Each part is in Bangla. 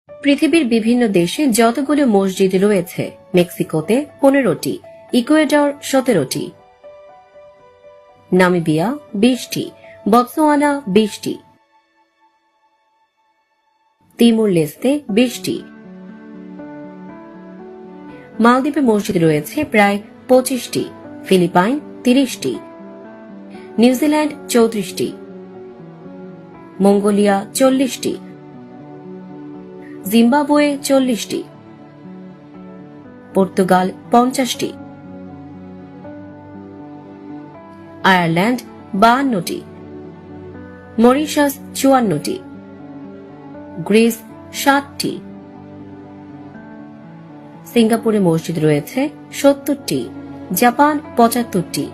পৃথিবীর বিভিন্ন দেশে যতগুলো মসজিদ রয়েছে, মেক্সিকোতে 15টি, ইকুয়েডর 17টি, নামিবিয়া 20টি, বতসোয়ানা 20টি, তিমুর লেস্তে 20টি। মালদ্বীপে মসজিদ রয়েছে প্রায় 25টি, ফিলিপাইন 30টি, নিউজিল্যান্ড 34টি, মঙ্গোলিয়া 40টি, জিম্বাবুয়ে 40টি, পর্তুগাল 50টি, আয়ারল্যান্ড 52টি, মরিশাস 54টি, গ্রিস 60টি, সিঙ্গাপুরে মসজিদ রয়েছে 70টি, জাপান 75টি,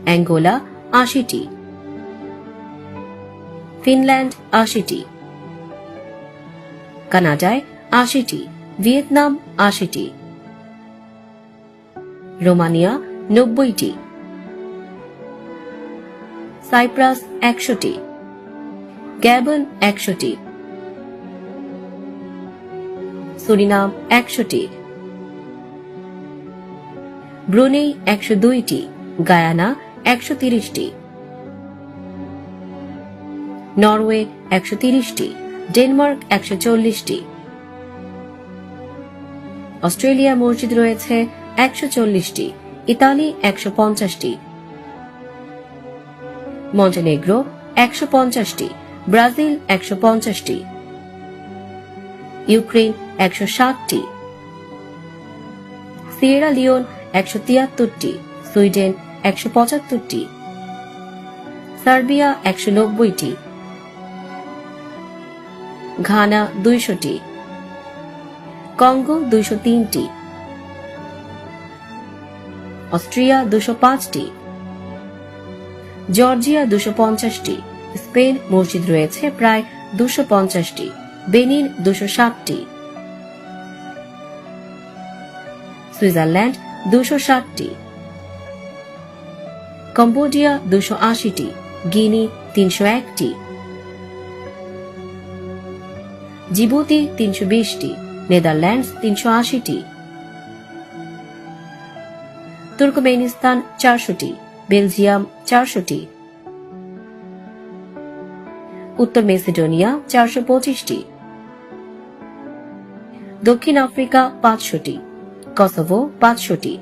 অ্যাঙ্গোলা 80টি, ফিনল্যান্ড 80টি, কানাডায় 80টি, ভিয়েতনাম 80টি, রোমানিয়া 90টি, সাইপ্রাস 100টি, গ্যাবন 100টি, সুরিনাম 100টি, ব্রুনেই 102টি, গায়ানা 130টি, নরওয়ে 130টি, ডেনমার্ক 140টি, অস্ট্রেলিয়া মসজিদ রয়েছে 140টি, ইতালি 150টি, মন্টেনেগ্রো 150টি, ব্রাজিল 150টি, ইউক্রেন 160টি, সিয়েরা লিওন 173টি, সুইডেন 175টি, সার্বিয়া 190টি, ঘানা 200টি, কঙ্গো 203টি, অস্ট্রিয়া 205টি, জর্জিয়া 250টি, স্পেন মসজিদ রয়েছে প্রায় 250টি, বেনিন 260টি, সুইজারল্যান্ড 260টি, কম্বোডিয়া 280টি, গিনি 301টি, জিবুতি 320টি, নেদারল্যান্ডস 380টি, তুর্কমেনিস্তান 400টি, বেলজিয়াম 400টি, উত্তর মেসিডোনিয়া 425টি, দক্ষিণ আফ্রিকা 500টি, কসোভো 500টি,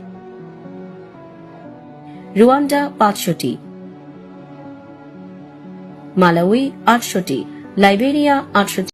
রুয়ান্ডা 500টি, মালাউই 800টি, লাইবেরিয়া 800টি।